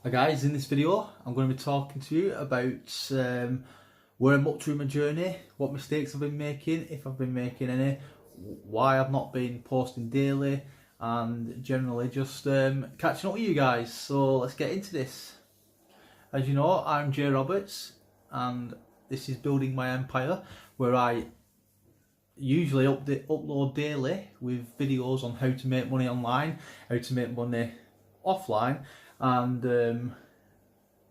Hi guys, in this video I'm going to be talking to you about where I'm up to in my journey, what mistakes I've been making, if I've been making any, why I've not been posting daily, and generally just catching up with you guys. So let's get into this. As you know, I'm Jay Roberts and this is Building My Empire, where I usually upload daily with videos on how to make money online, how to make money offline, and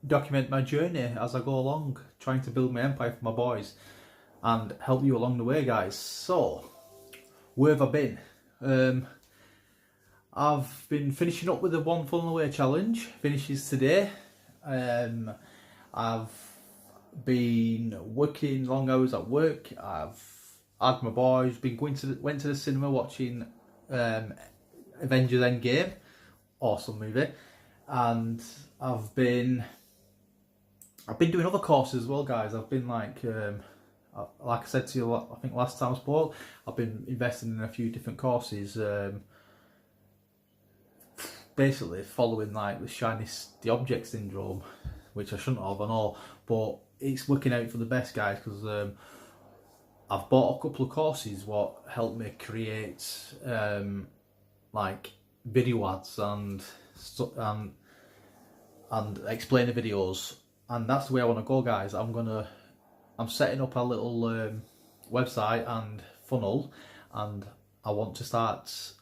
document my journey as I go along, trying to build my empire for my boys and help you along the way, guys. So, where have I been? I've been finishing up with the One Funnel Away challenge. Finishes today. I've been working long hours at work. I've had my boys. Went to the cinema watching Avengers Endgame. Awesome movie. And I've been doing other courses as well, guys. I've been like I said to you, I think last time I spoke, I've been investing in a few different courses. Basically following like the object syndrome, which I shouldn't have, I know, but it's working out for the best, guys, because I've bought a couple of courses what helped me create like video ads and explain the videos, and that's the way I want to go, guys. I'm setting up a little website and funnel, and I want to start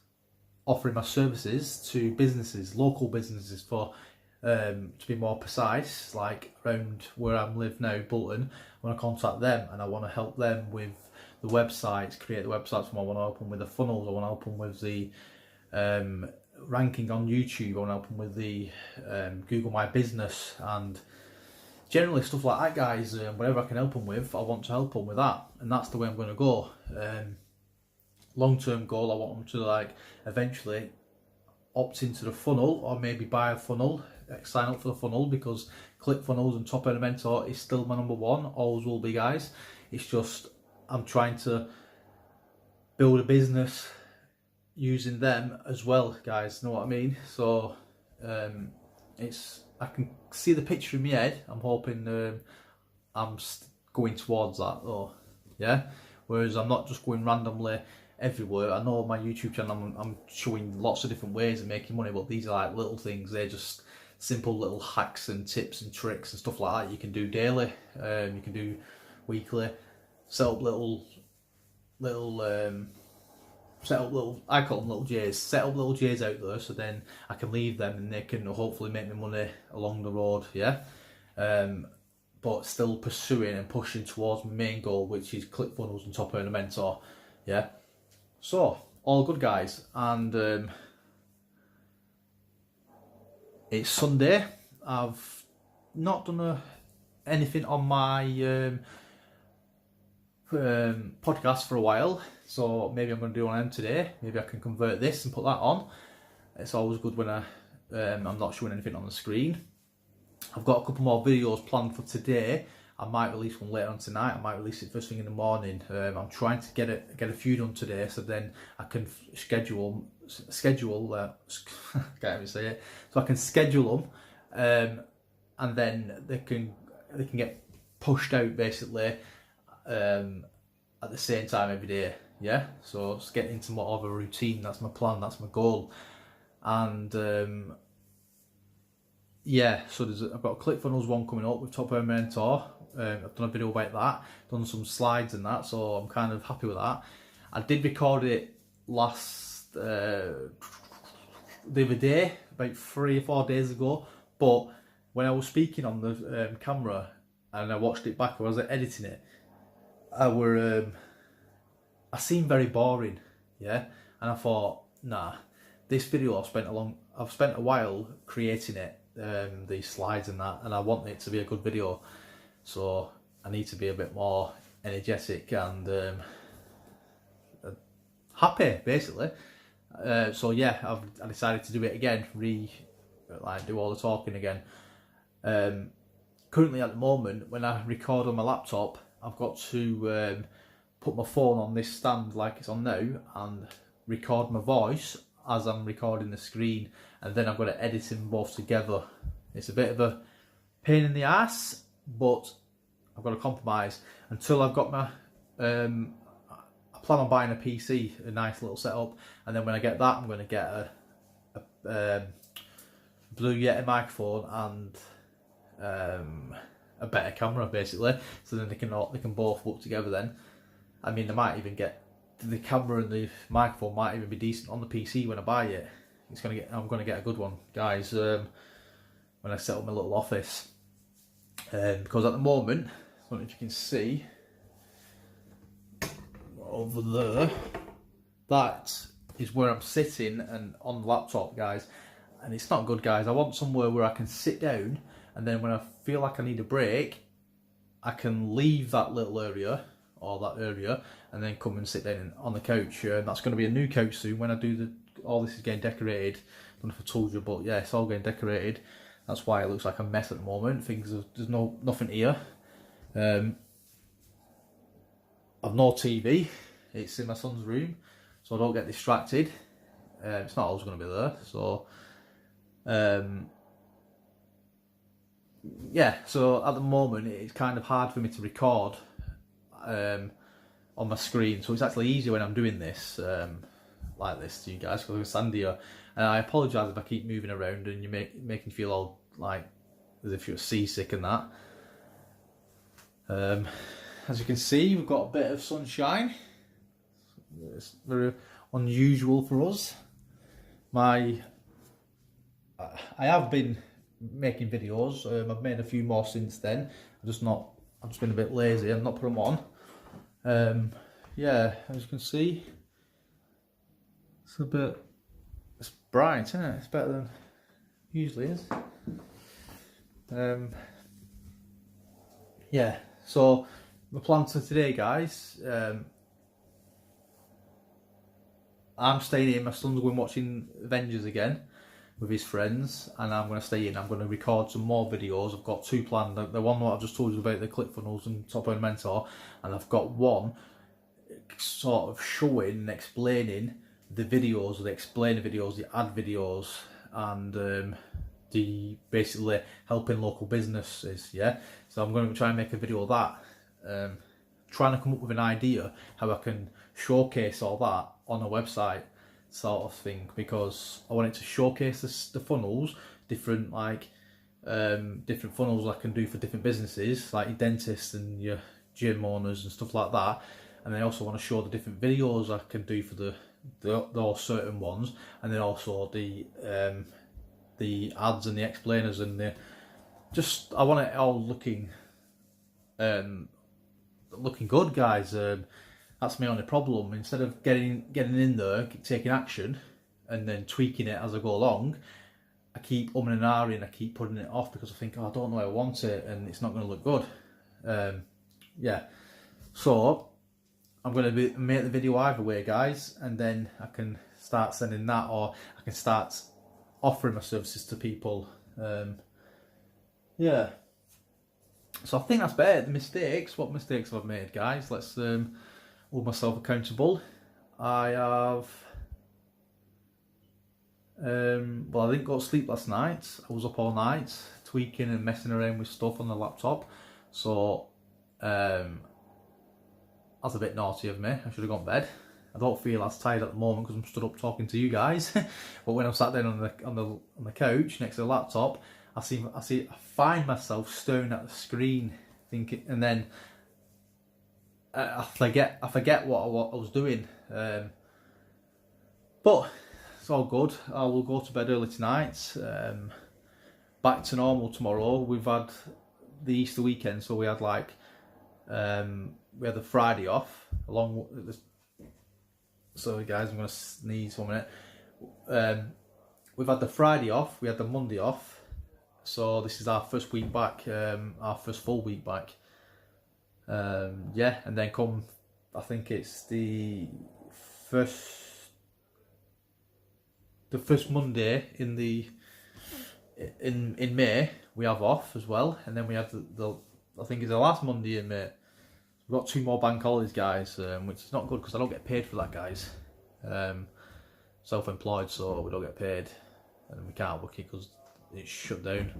offering my services to businesses, local businesses, for to be more precise, like around where I live now, Bolton. I want to contact them and I want to help them with the websites, create the websites for them. I want to help them with the funnels. I want to help them with the ranking on YouTube. I want to help them with the Google My Business and generally stuff like that, guys. Whatever I can help them with, I want to help them with that, and that's the way I'm going to go. Long-term goal, I want them to like eventually opt into the funnel, or maybe buy a funnel, sign up for the funnel, because ClickFunnels and Top Earner Mentor is still my number one, always will be, guys. It's just I'm trying to build a business using them as well, guys, know what I mean? So I can see the picture in my head. I'm hoping I'm going towards that though, yeah. Whereas I'm not just going randomly everywhere. I know my YouTube channel, I'm showing lots of different ways of making money, but these are like little things. They're just simple little hacks and tips and tricks and stuff like that you can do daily, you can do weekly. Set up little I call them little J's. Set up little J's out there, so then I can leave them and they can hopefully make me money along the road, yeah. But still pursuing and pushing towards my main goal, which is ClickFunnels and Top Earner Mentor, yeah. So all good, guys, and it's Sunday. I've not done anything on my podcast for a while, so maybe I'm going to do one of them today. Maybe I can convert this and put that on. It's always good when I'm not showing anything on the screen. I've got a couple more videos planned for today. I might release one later on tonight. I might release it first thing in the morning. I'm trying to get a few done today, so then I can schedule can't even say it. So I can schedule them, and then they can get pushed out basically at the same time every day, yeah. So just get into more of a routine. That's my plan, that's my goal. And yeah, so I've got a ClickFunnels one coming up with Top Earner Mentor. I've done a video about that, done some slides and that, so I'm kind of happy with that. I did record it the other day, about 3 or 4 days ago, but when I was speaking on the camera and I watched it back, I was editing it, I seemed very boring, yeah. And I thought, nah, this video I've spent a while creating it, these slides and that, and I want it to be a good video, so I need to be a bit more energetic and happy, basically. So yeah, I decided to do it again, do all the talking again. Currently at the moment, when I record on my laptop, I've got to put my phone on this stand like it's on now and record my voice as I'm recording the screen, and then I've got to edit them both together, It's a bit of a pain in the ass, but I've got to compromise until I've got my. I plan on buying a PC, a nice little setup, and then when I get that, I'm going to get a Blue Yeti microphone and a better camera, basically. So then they can both work together. Then, I mean, I might even get the camera and the microphone might even be decent on the PC when I buy it. I'm going to get a good one, guys. When I set up my little office, because at the moment, I don't know if you can see over there, that is where I'm sitting and on the laptop, guys, and it's not good, guys. I want somewhere where I can sit down, and then when I feel like I need a break, I can leave that little area or that area and then come and sit down on the couch. That's going to be a new couch soon when I do all this is getting decorated. I don't know if I told you, but yeah, it's all getting decorated. That's why it looks like a mess at the moment. There's nothing here. I've no TV. It's in my son's room, so I don't get distracted. It's not always going to be there. So, yeah. So at the moment, it's kind of hard for me to record on my screen. So it's actually easier when I'm doing this like this to you guys, because I stand here. And I apologise if I keep moving around and you making you feel all like as if you're seasick and that. As you can see, we've got a bit of sunshine. It's very unusual for us. I have been making videos. I've made a few more since then. I've just been a bit lazy and not put them on. Yeah, as you can see, it's bright, isn't it? It's better than it usually is. Yeah, so the plan for today, guys, I'm staying in. My son's going watching Avengers again with his friends, and I'm going to stay in. I'm going to record some more videos. I've got two planned. The one that I've just told you about, the ClickFunnels and Top Earner Mentor, and I've got one sort of showing and explaining the videos, the explainer videos, the ad videos, and the basically helping local businesses. Yeah, so I'm going to try and make a video of that, trying to come up with an idea how I can showcase all that on a website sort of thing, because I want it to showcase the funnels, different funnels I can do for different businesses, like your dentists and your gym owners and stuff like that. And I also want to show the different videos I can do for those certain ones, and then also the ads and the explainers and I want it all looking good, guys. That's my only problem. Instead of getting in there, taking action, and then tweaking it as I go along, I keep umming and ahhing. I keep putting it off because I think, oh, I don't know how I want it, and it's not going to look good. Yeah. So I'm going to make the video either way, guys, and then I can start sending that, or I can start offering my services to people. Yeah. So I think that's better. What mistakes have I made, guys? Let's hold myself accountable. I have I didn't go to sleep last night. I was up all night tweaking and messing around with stuff on the laptop. So that's a bit naughty of me. I should have gone to bed. I don't feel as tired at the moment because I'm stood up talking to you guys. But when I'm sat down on the couch next to the laptop, I find myself staring at the screen, thinking, and then I forget what I was doing. But it's all good. I will go to bed early tonight. Back to normal tomorrow. We've had the Easter weekend, so we had the Friday off along with the. Sorry guys, I'm gonna sneeze 1 minute. We've had the Friday off. We had the Monday off. So this is our first week back. Our first full week back. Yeah, and then I think it's the first Monday in May we have off as well, and then we have I think it's the last Monday in May. We've got 2 more bank holidays, guys, which is not good because I don't get paid for that, guys. Self-employed, so we don't get paid, and we can't book it because it's shut down.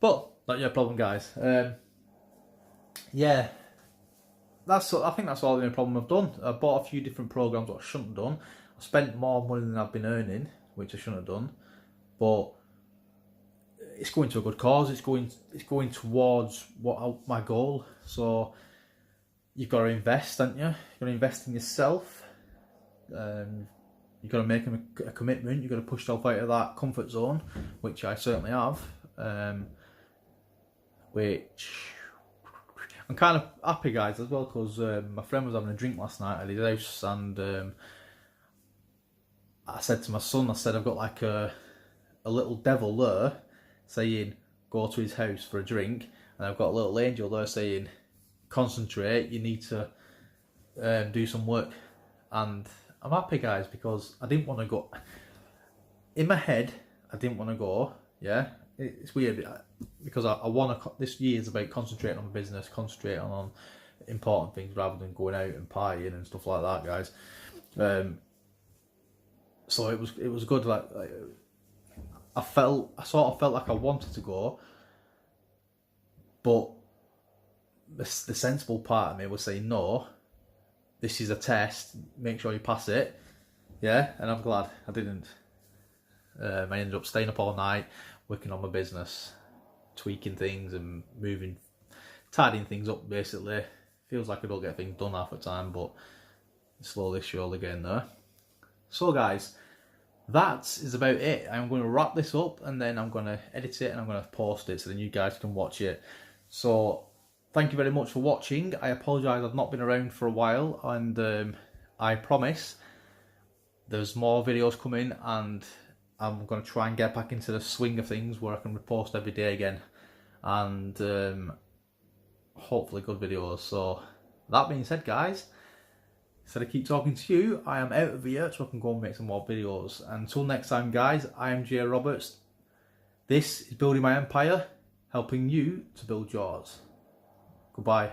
But not your problem, guys. Yeah, I think that's all the only problem I've done. I bought a few different programs that I shouldn't have done. I spent more money than I've been earning, which I shouldn't have done. But it's going to a good cause. It's going towards my goal. So you've got to invest, haven't you? You've got to invest in yourself. You've got to make a commitment. You've got to push yourself out of that comfort zone, which I certainly have. Which I'm kind of happy, guys, as well, because my friend was having a drink last night at his house, and I said to my son, I've got like a little devil there saying, go to his house for a drink, and I've got a little angel there saying, concentrate, you need to do some work. And I'm happy, guys, because I didn't want to go. In my head, I didn't want to go, yeah? It's weird, because I want to, this year is about concentrating on business, concentrating on important things rather than going out and partying and stuff like that, guys. So it was good. Like I sort of felt like I wanted to go, but the sensible part of me was saying, no, this is a test, make sure you pass it, yeah. And I'm glad I didn't. I ended up staying up all night, working on my business, tweaking things and tidying things up, basically. Feels like I don't get things done half the time, but slowly, surely getting there. So guys, that is about it. I'm going to wrap this up, and then I'm going to edit it and I'm going to post it so then you guys can watch it. So thank you very much for watching. I apologise I've not been around for a while, and I promise there's more videos coming, and I'm going to try and get back into the swing of things where I can repost every day again, and hopefully good videos. So that being said, guys, instead of keep talking to you, I am out of here so I can go and make some more videos. Until next time, guys, I am Jay Roberts. This is Building My Empire, helping you to build yours. Goodbye.